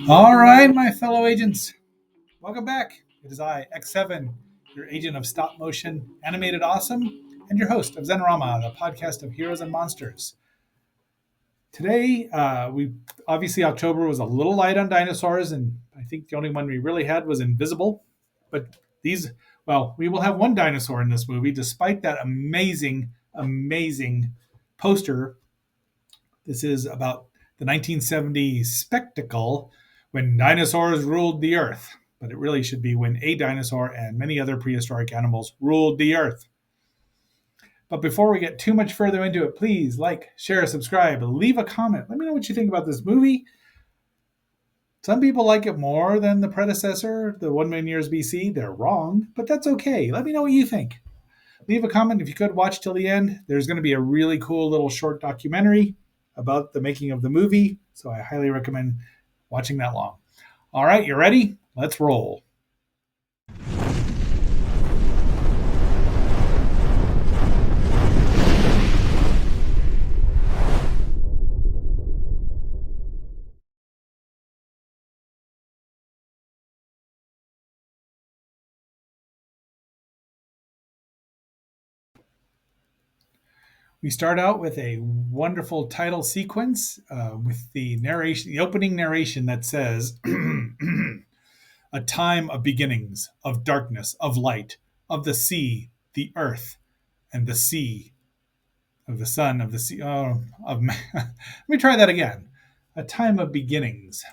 All right, my fellow agents, welcome back. It is I, X7, your agent of stop motion, animated awesome, and your host of Zenorama, the podcast of heroes and monsters. Today, we obviously October was a little light on dinosaurs, and I think the only one we really had was Invisible. But we will have one dinosaur in this movie, despite that amazing poster. This is about the 1970 spectacle when dinosaurs ruled the earth. But it really should be when a dinosaur and many other prehistoric animals ruled the earth. But before we get too much further into it, please like, share, subscribe, leave a comment. Let me know what you think about this movie. Some people like it more than the predecessor, the 1 million years BC. They're wrong, but that's okay. Let me know what you think. Leave a comment if you could. Watch till the end. There's going to be a really cool little short documentary about the making of the movie, so I highly recommend watching that long. All right, you ready? Let's roll. We start out with a wonderful title sequence with the narration, the opening narration that says, "A time of beginnings, of darkness, of light, of the sea, the earth, and the sea, of the sun, of the sea, of man." Let me try that again. A time of beginnings,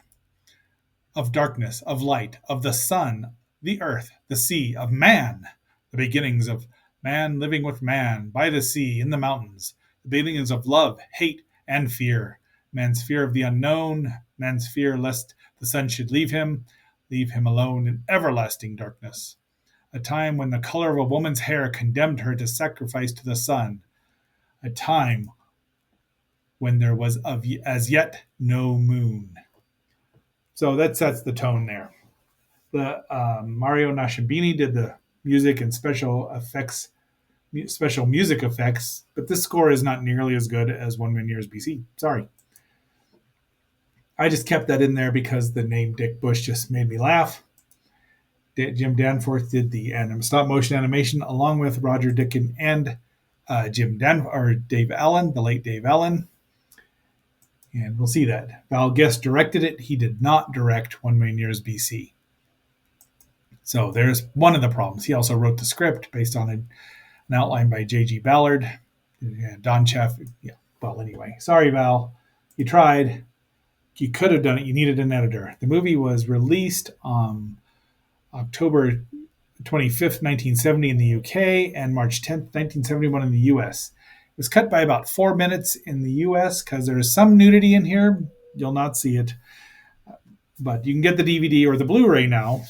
of darkness, of light, of the sun, the earth, the sea, of man, the beginnings of man living with man, by the sea, in the mountains, the beginnings of love, hate, and fear, man's fear of the unknown, man's fear lest the sun should leave him alone in everlasting darkness. A time when the color of a woman's hair condemned her to sacrifice to the sun. A time when there was as yet no moon. So that sets the tone there. The Mario Nascimbini did the music and special music effects, but this score is not nearly as good as 1 million years BC. Sorry. I just kept that in there because the name Dick Bush just made me laugh. Jim Danforth did the stop motion animation along with Roger Dickon and Dave Allen, the late Dave Allen. And we'll see that. Val Guest directed it. He did not direct 1 million years BC. So there's one of the problems. He also wrote the script based on an outline by J.G. Ballard. Don Chaff. Yeah. Well, anyway. Sorry, Val. You tried. You could have done it. You needed an editor. The movie was released on October 25th, 1970 in the UK and March 10th, 1971 in the US. It was cut by about 4 minutes in the US because there is some nudity in here. You'll not see it. But you can get the DVD or the Blu-ray now.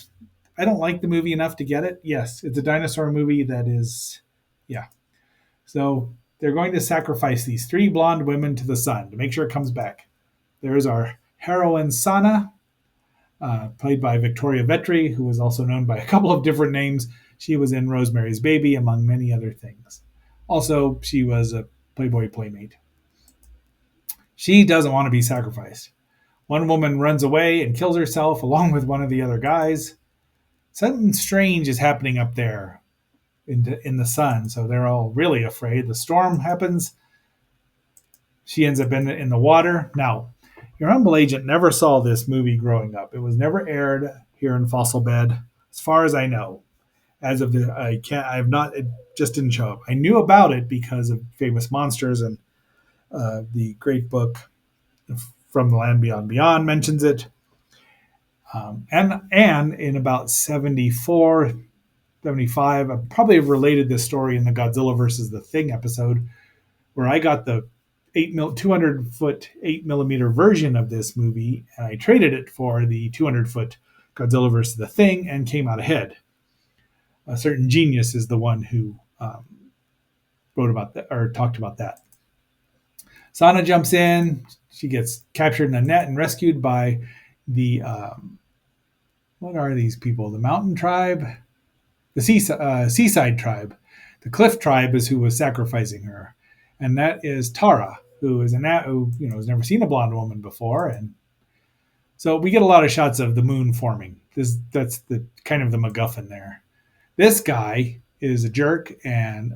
I don't like the movie enough to get it. Yes, it's a dinosaur movie that is, yeah. So they're going to sacrifice these 3 blonde women to the sun to make sure it comes back. There's our heroine, Sana, played by Victoria Vetri, who is also known by a couple of different names. She was in Rosemary's Baby, among many other things. Also, she was a Playboy playmate. She doesn't want to be sacrificed. One woman runs away and kills herself along with one of the other guys. Something strange is happening up there in the sun, so they're all really afraid. The storm happens. She ends up in the water. Now, your humble agent never saw this movie growing up. It was never aired here in Fossil Bed, as far as I know. As of it just didn't show up. I knew about it because of Famous Monsters, and the great book From the Land Beyond Beyond mentions it. And in about 74, 75, I probably have related this story in the Godzilla versus the Thing episode, where I got the 200-foot 8 millimeter version of this movie, and I traded it for the 200-foot Godzilla versus the Thing, and came out ahead. A certain genius is the one who wrote about that or talked about that. Sana jumps in. She gets captured in a net and rescued by the what are these people? The mountain tribe, the seaside tribe. The cliff tribe is who was sacrificing her, and that is Tara, who is who has never seen a blonde woman before, and so we get a lot of shots of the moon forming. That's the kind of the MacGuffin there. This guy is a jerk, and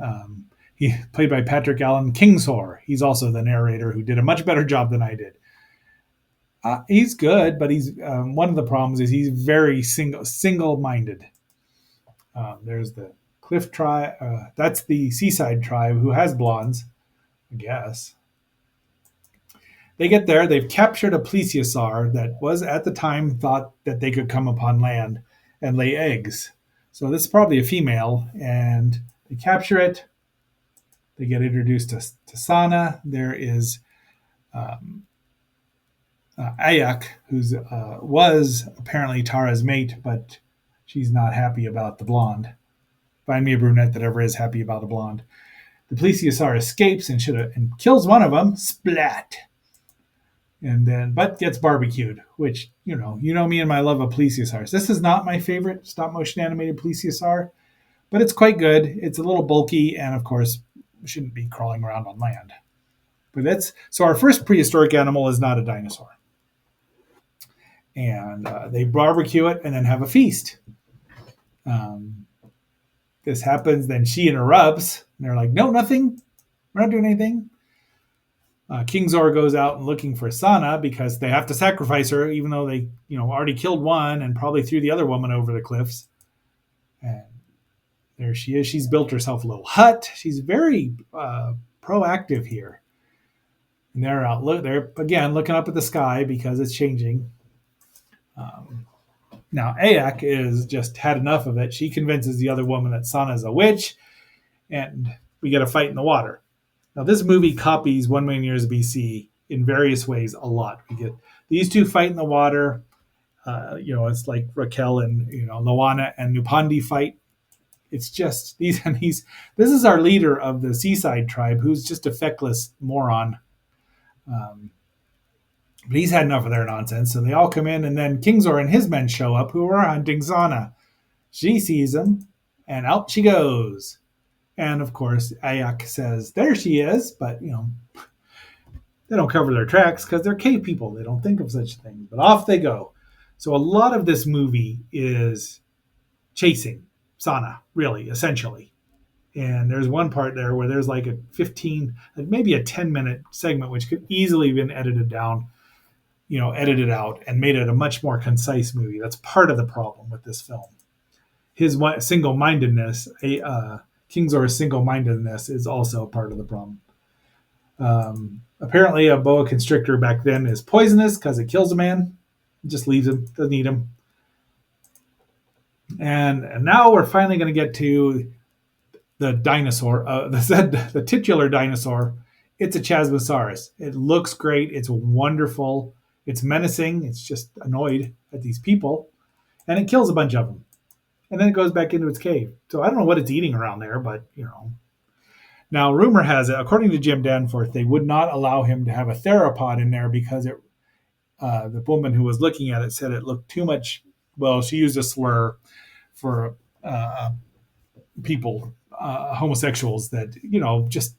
he played by Patrick Allen Kingsor. He's also the narrator who did a much better job than I did. He's good, but he's one of the problems is he's very single-minded. There's the Cliff tribe. That's the Seaside tribe who has blondes, I guess. They get there. They've captured a plesiosaur that was at the time thought that they could come upon land and lay eggs. So this is probably a female, and they capture it. They get introduced to Sana. There is Ayak, who was apparently Tara's mate, but she's not happy about the blonde. Find me a brunette that ever is happy about a blonde. The plesiosaur escapes and kills one of them. Splat. But gets barbecued, which you know me and my love of plesiosaurs. This is not my favorite stop motion animated plesiosaur, but it's quite good. It's a little bulky, and of course, shouldn't be crawling around on land. But so our first prehistoric animal is not a dinosaur, and they barbecue it and then have a feast. This happens, then she interrupts, and they're like, "No, nothing. We're not doing anything." Kingzor goes out and looking for Sana because they have to sacrifice her, even though they, already killed one and probably threw the other woman over the cliffs. And there she is. She's built herself a little hut. She's very proactive here. And they're again looking up at the sky because it's changing. Now Ayak is just had enough of it. She convinces the other woman that Sana is a witch, and we get a fight in the water. Now, this movie copies 1 million years BC in various ways a lot. We get these two fight in the water. It's like Raquel and, Loana and Nupandi fight. It's just these. This is our leader of the Seaside tribe, who's just a feckless moron. But he's had enough of their nonsense. So they all come in, and then Kingzor and his men show up who are hunting Sana. She sees him, and out she goes. And of course, Ayak says, "There she is," but they don't cover their tracks because they're cave people. They don't think of such things. But off they go. So a lot of this movie is chasing Sana, really, essentially. And there's one part there where there's like a 15, maybe a 10-minute segment, which could easily have been edited down, edited out and made it a much more concise movie. That's part of the problem with this film. His single-mindedness, Kingzor's single-mindedness is also part of the problem. Apparently, a boa constrictor back then is poisonous because it kills a man. It just leaves him, doesn't eat him. And now we're finally going to get to the dinosaur, the titular dinosaur. It's a Chasmosaurus. It looks great. It's wonderful. It's menacing. It's just annoyed at these people. And it kills a bunch of them. And then it goes back into its cave. So I don't know what it's eating around there, but, Now, rumor has it, according to Jim Danforth, they would not allow him to have a theropod in there because the woman who was looking at it said it looked too much. Well, she used a slur for people, homosexuals, that, just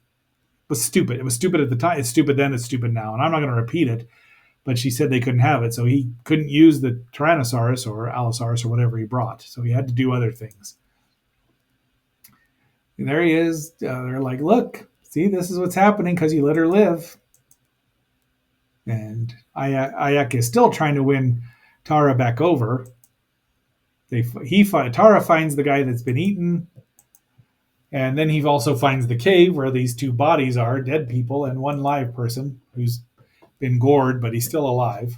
was stupid. It was stupid at the time. It's stupid then. It's stupid now. And I'm not going to repeat it. But she said they couldn't have it, so he couldn't use the Tyrannosaurus or Allosaurus or whatever he brought. So he had to do other things. And there he is. They're like, "Look, see, this is what's happening because you let her live." And Ayak is still trying to win Tara back over. Tara finds the guy that's been eaten, and then he also finds the cave where these two bodies are, dead people, and one live person who's been gored, but he's still alive.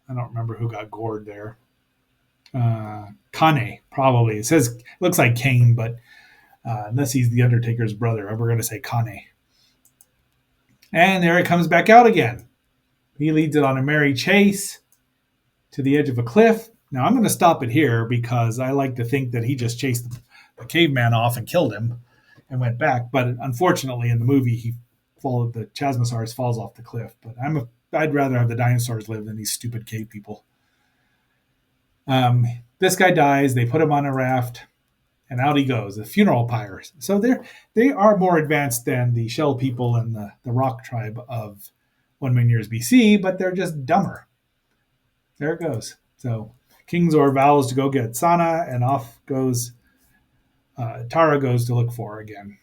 I don't remember who got gored there. Kane, probably. Looks like Kane, but unless he's the Undertaker's brother, we're going to say Kane. And there it comes back out again. He leads it on a merry chase to the edge of a cliff. Now I'm going to stop it here because I like to think that he just chased the caveman off and killed him and went back. But unfortunately, in the movie, the Chasmosaurus falls off the cliff. But I'd rather have the dinosaurs live than these stupid cave people. This guy dies. They put him on a raft, and out he goes, the funeral pyres. So they are more advanced than the shell people and the rock tribe of 1 million years BC, but they're just dumber. There it goes. So King Zor vows to go get Sana, and off goes Tara goes to look for her again.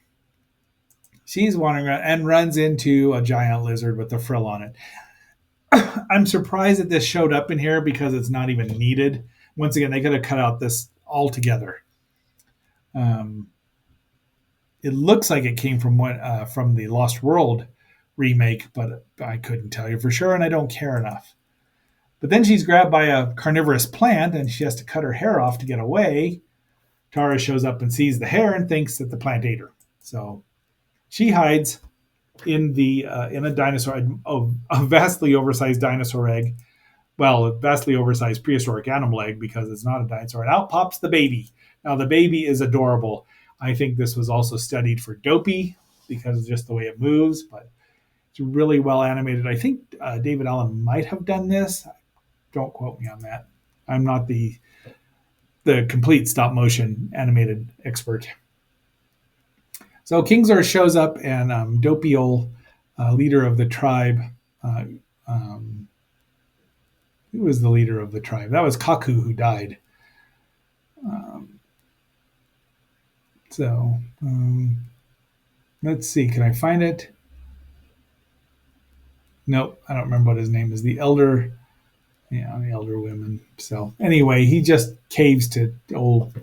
She's wandering around and runs into a giant lizard with a frill on it. I'm surprised that this showed up in here because it's not even needed. Once again, they could have cut out this altogether. Um, it looks like it came from the Lost World remake, but I couldn't tell you for sure, and I don't care enough. But then she's grabbed by a carnivorous plant, and she has to cut her hair off to get away. Tara shows up and sees the hair and thinks that the plant ate her. So she hides in a dinosaur, a vastly oversized dinosaur egg. Well, a vastly oversized prehistoric animal egg because it's not a dinosaur. And out pops the baby. Now the baby is adorable. I think this was also studied for Dopey because of just the way it moves, but it's really well animated. I think David Allen might have done this. Don't quote me on that. I'm not the complete stop motion animated expert. So King Zor shows up, and Dopey old leader of the tribe. Uh, um, who was the leader of the tribe? That was Kaku, who died. Um, so let's see. Can I find it? Nope, I don't remember what his name is. The elder, yeah, the elder women. So anyway, he just caves to old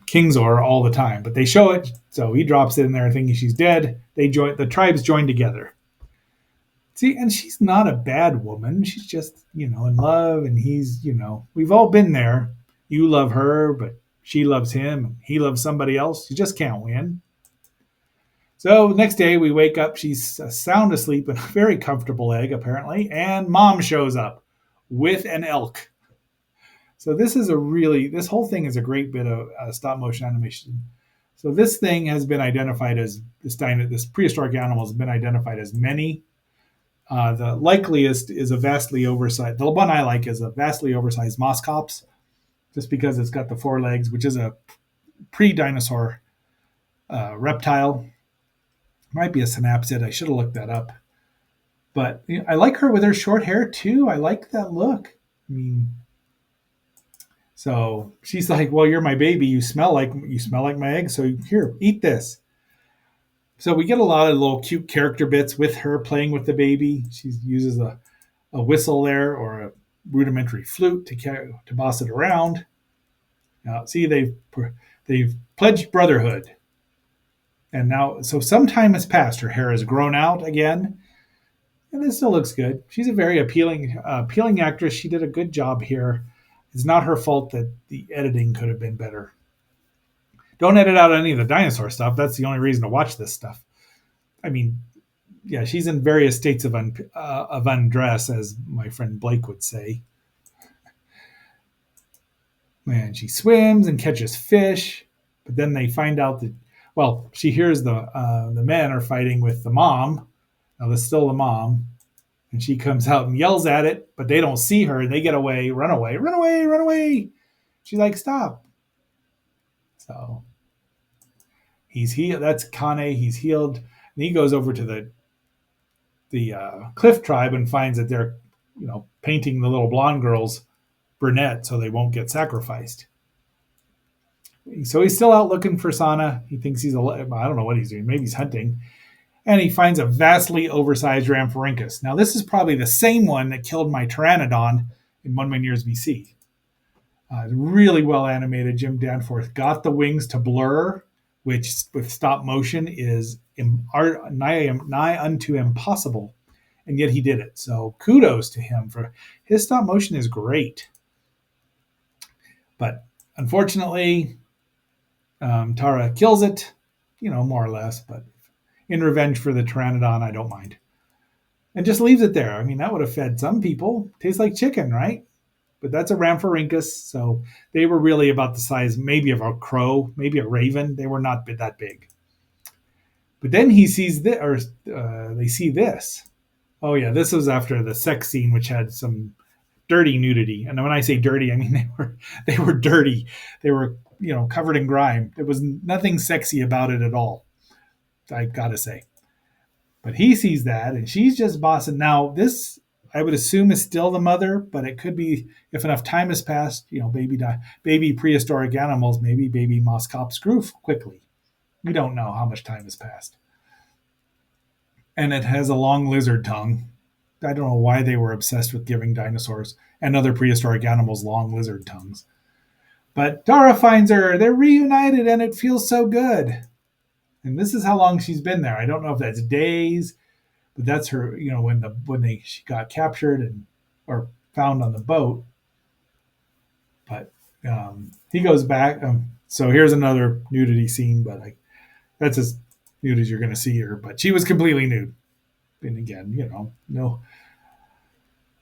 King Zor all the time. But they show it, so he drops it in there thinking she's dead. The tribes join together. See, and she's not a bad woman. She's just, in love, and he's, we've all been there. You love her, but she loves him, and he loves somebody else. You just can't win. So next day we wake up. She's sound asleep in a very comfortable egg, apparently, and Mom shows up with an elk. So this whole thing is a great bit of stop motion animation. So this thing has been identified as this prehistoric animal has been identified as many. The likeliest is a vastly oversized. The one I like is a vastly oversized Moskops, just because it's got the four legs, which is a pre-dinosaur reptile. Might be a synapsid. I should have looked that up. But I like her with her short hair too. I like that look. I mean, so she's like, "Well, you're my baby. You smell like my egg. So here, eat this." So we get a lot of little cute character bits with her playing with the baby. She uses a whistle there or a rudimentary flute to boss it around. Now, see, they've pledged brotherhood, and now so some time has passed. Her hair has grown out again, and it still looks good. She's a very appealing actress. She did a good job here. It's not her fault that the editing could have been better. Don't edit out any of the dinosaur stuff. That's the only reason to watch this stuff. I mean, yeah, she's in various states of undress, as my friend Blake would say. And she swims and catches fish, but then they find out that, well, she hears the men are fighting with the mom. Now, there's still the mom, and she comes out and yells at it, but they don't see her, and they get away, run away, run away, run away. She's like, stop. So he's healed. That's Kane. He's healed, and he goes over to the Cliff tribe and finds that they're, painting the little blonde girls brunette so they won't get sacrificed. So he's still out looking for Sana. He thinks I don't know what he's doing. Maybe he's hunting. And he finds a vastly oversized Rhamphorhynchus. Now, this is probably the same one that killed my Pteranodon in 1 million years BC. Really well animated. Jim Danforth got the wings to blur, which with stop motion is nigh unto impossible. And yet he did it. So kudos to him for his stop motion is great. But unfortunately, Tara kills it, more or less. But in revenge for the Pteranodon, I don't mind. And just leaves it there. I mean, that would have fed some people. Tastes like chicken, right? But that's a Rhamphorhynchus, so they were really about the size maybe of a crow, maybe a raven. They were not that big. But then he sees this, or they see this. Oh yeah, this was after the sex scene, which had some dirty nudity. And when I say dirty, I mean they were dirty. They were covered in grime. There was nothing sexy about it at all, I gotta say. But he sees that, and she's just bossing. Now, this, I would assume, is still the mother, but it could be, if enough time has passed, baby prehistoric animals, maybe baby moss cops grew quickly. We don't know how much time has passed. And it has a long lizard tongue. I don't know why they were obsessed with giving dinosaurs and other prehistoric animals long lizard tongues. But Dara finds her. They're reunited, and it feels so good. And this is how long she's been there. I don't know if that's days, but that's her. She got captured and or found on the boat. But he goes back. So here's another nudity scene, but that's as nude as you're going to see her. But she was completely nude, and again, no.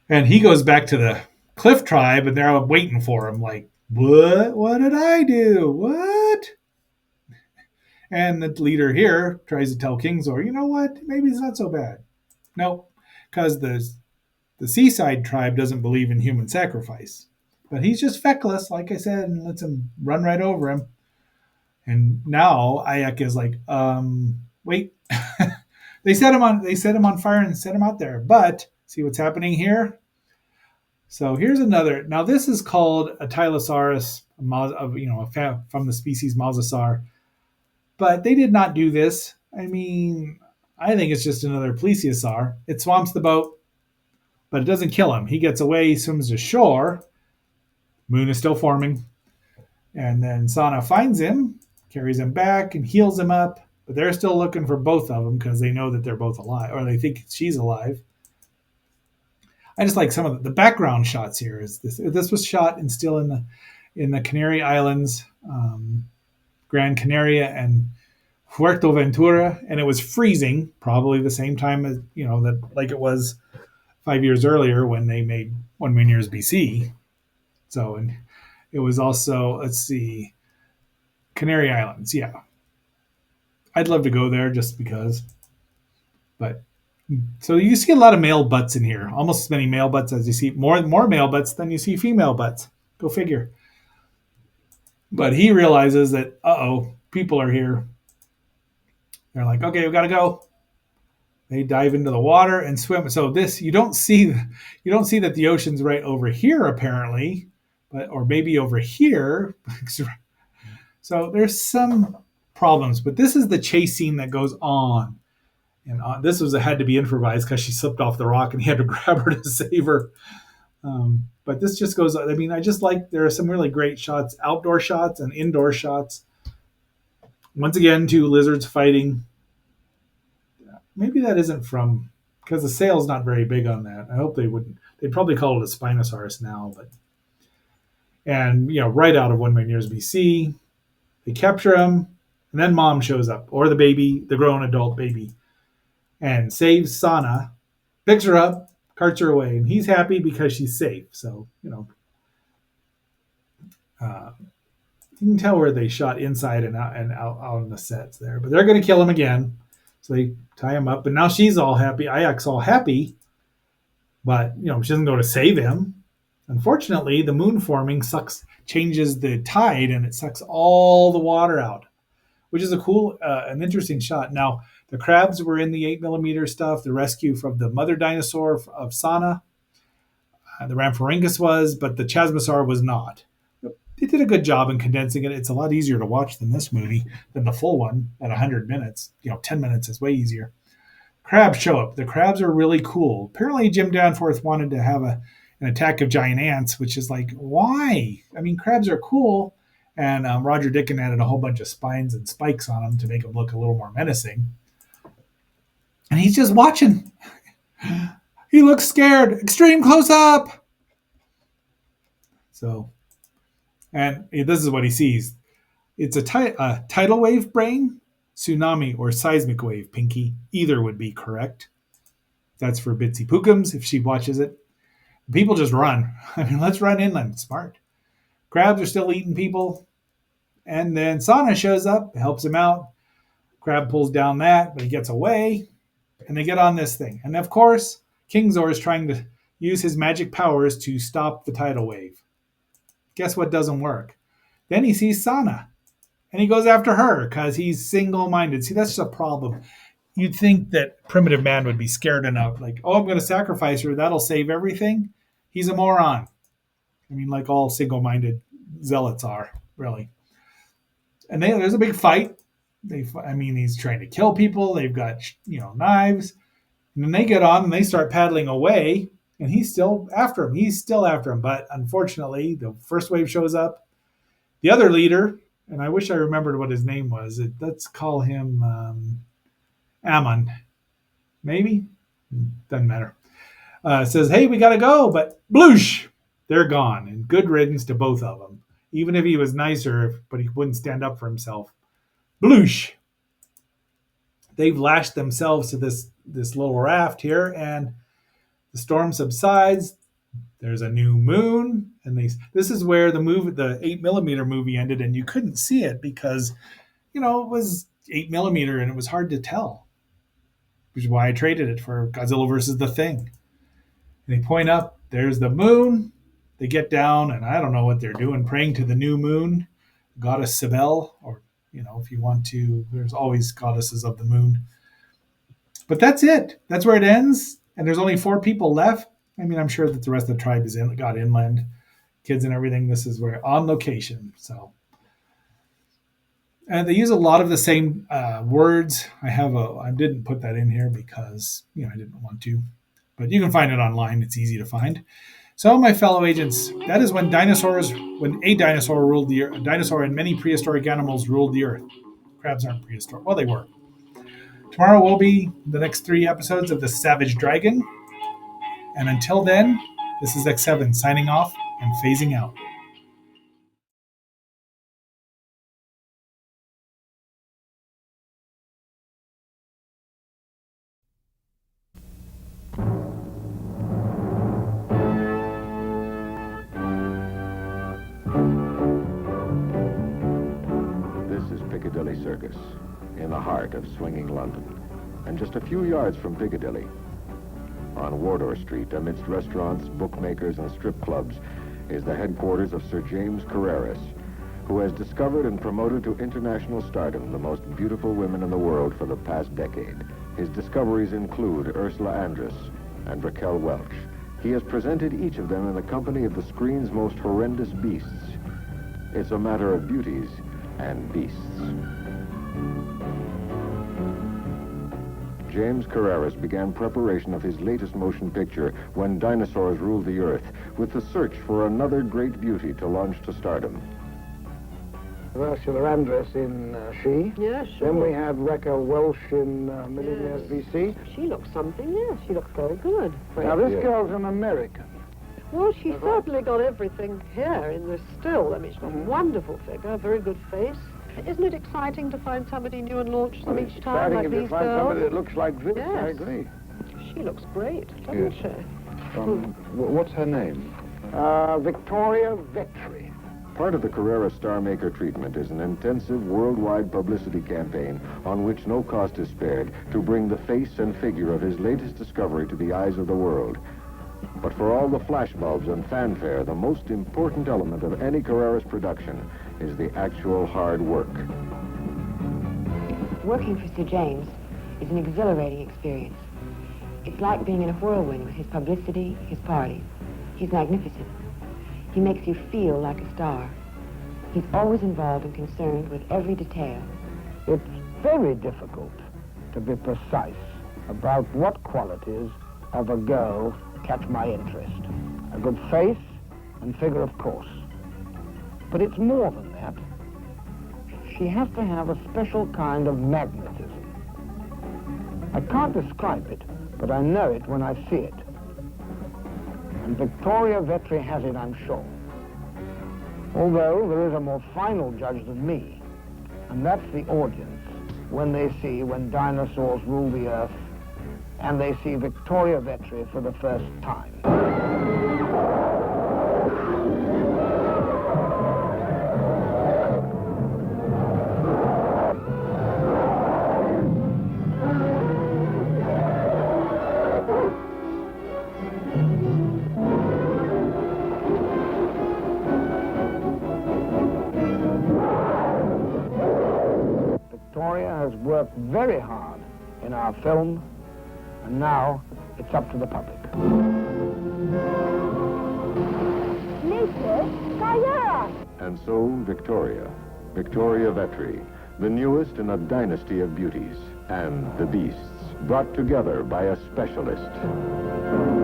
And he goes back to the Cliff Tribe, and they're waiting for him. Like, what? What did I do? What? And the leader here tries to tell Kingzor, you know what? Maybe it's not so bad. Nope, because the Seaside tribe doesn't believe in human sacrifice. But he's just feckless, like I said, and lets him run right over him. And now Ayak is like, wait. They set him on fire and set him out there. But see what's happening here? So here's another. Now this is called a Tylosaurus, from the species Mosasaur. But they did not do this. I mean, I think it's just another plesiosaur. It swamps the boat, but it doesn't kill him. He gets away, he swims to shore. Moon is still forming. And then Sana finds him, carries him back, and heals him up. But they're still looking for both of them because they know that they're both alive, or they think she's alive. I just like some of the background shots here. Is this was shot and still in the Canary Islands, Gran Canaria and Fuerteventura, and it was freezing, probably the same time as that, like it was 5 years earlier when they made 1 million years BC. So, and it was also, let's see, Canary Islands. Yeah, I'd love to go there just because. But so you see a lot of male butts in here, almost as many male butts as you see more male butts than you see female butts. Go figure. But he realizes that people are here. They're like, okay, we gotta go. They dive into the water and swim. So this you don't see that the ocean's right over here apparently, or maybe over here. So there's some problems, but this is the chase scene that goes on. And this had to be improvised because she slipped off the rock and he had to grab her to save her. But this just goes. I mean, I just like there are some really great shots, outdoor shots and indoor shots. Once again, two lizards fighting. Maybe that isn't from because the sail's not very big on that. I hope they wouldn't. They'd probably call it a Spinosaurus now, but right out of 1 million years BC, they capture him, and then mom shows up, or the baby, the grown adult baby, and saves Sana, picks her up, carts her away, and he's happy because she's safe. So you can tell where they shot inside and out on the sets there, but they're going to kill him again. So they tie him up, and now she's all happy. Ayak's all happy, but she doesn't go to save him. Unfortunately, the moon forming changes the tide, and it sucks all the water out, which is a cool, an interesting shot. Now, the crabs were in the 8mm stuff, the rescue from the mother dinosaur of Sana. The Rhamphorhynchus was, but the Chasmosaur was not. They did a good job in condensing it. It's a lot easier to watch than this movie, than the full one at 100 minutes. 10 minutes is way easier. Crabs show up. The crabs are really cool. Apparently, Jim Danforth wanted to have an attack of giant ants, which is like, why? I mean, crabs are cool. And Roger Dickon added a whole bunch of spines and spikes on them to make them look a little more menacing. And he's just watching. He looks scared. Extreme close up. So, and this is what he sees. It's a tidal wave brain, tsunami, or seismic wave, Pinky. Either would be correct. That's for Bitsy Pookums if she watches it. People just run. I mean, let's run inland. Smart. Crabs are still eating people. And then Sana shows up, helps him out. Crab pulls down that, but he gets away. And they get on this thing. And of course, Kingzor is trying to use his magic powers to stop the tidal wave. Guess what doesn't work? Then he sees Sana, and he goes after her because he's single-minded. See, that's a problem. You'd think that primitive man would be scared enough, like, oh, I'm going to sacrifice her. That'll save everything. He's a moron. I mean, like all single-minded zealots are, really. And there's a big fight. He's trying to kill people. They've got, knives. And then they get on and they start paddling away. And he's still after him. But unfortunately, the first wave shows up. The other leader, and I wish I remembered what his name was. Let's call him Ammon. Maybe? Doesn't matter. Says, hey, we got to go. But bloosh, they're gone. And good riddance to both of them. Even if he was nicer, but he wouldn't stand up for himself. Bloosh. They've lashed themselves to this little raft here, and the storm subsides. There's a new moon, and this is where the 8mm movie ended, and you couldn't see it because, it was 8mm and it was hard to tell, which is why I traded it for Godzilla versus the Thing. And they point up, there's the moon. They get down, and I don't know what they're doing, praying to the new moon, goddess Cybele, or if you want to, there's always goddesses of the moon. But that's it. That's where it ends. And there's only 4 people left. I mean, I'm sure that the rest of the tribe got inland, kids and everything. This is where on location. So, and they use a lot of the same words. I didn't put that in here because I didn't want to, but you can find it online. It's easy to find. So, my fellow agents, that is when a dinosaur ruled the earth. A dinosaur and many prehistoric animals ruled the earth. Crabs aren't prehistoric. Well, they were. Tomorrow will be the next 3 episodes of The Savage Dragon. And until then, this is X7 signing off and phasing out. Piccadilly Circus, in the heart of swinging London, and just a few yards from Piccadilly. On Wardour Street, amidst restaurants, bookmakers, and strip clubs, is the headquarters of Sir James Carreras, who has discovered and promoted to international stardom the most beautiful women in the world for the past decade. His discoveries include Ursula Andress and Raquel Welch. He has presented each of them in the company of the screen's most horrendous beasts. It's a matter of beauties and beasts. James Carreras began preparation of his latest motion picture, When Dinosaurs Ruled the Earth, with the search for another great beauty to launch to stardom. Ursula Andress in She. Yeah, sure. Then we have Raquel Welch in Millionaires BC. She looks something, yes. She looks very good. Now, this girl's an American. Well, she's certainly got everything here in this still. I mean, she's got a wonderful figure, a very good face. Isn't it exciting to find somebody new and launch them each time, like these to find girls? somebody that looks like this. Yes. I agree. She looks great, doesn't she? What's her name? Victoria Vetri. Part of the Carrera Star Maker treatment is an intensive worldwide publicity campaign on which no cost is spared to bring the face and figure of his latest discovery to the eyes of the world. But for all the flashbulbs and fanfare, the most important element of any Carreras production is the actual hard work. Working for Sir James is an exhilarating experience. It's like being in a whirlwind with his publicity, his parties. He's magnificent. He makes you feel like a star. He's always involved and concerned with every detail. It's very difficult to be precise about what qualities of a girl catch my interest. A good face and figure, of course. But it's more than that. She has to have a special kind of magnetism. I can't describe it, but I know it when I see it. And Victoria Vetri has it, I'm sure. Although there is a more final judge than me, and that's the audience when they see When Dinosaurs Ruled the Earth, and they see Victoria Vetri for the first time. has worked very hard in our film, and now it's up to the public. And so, Victoria Vetri, the newest in a dynasty of beauties, and the beasts, brought together by a specialist.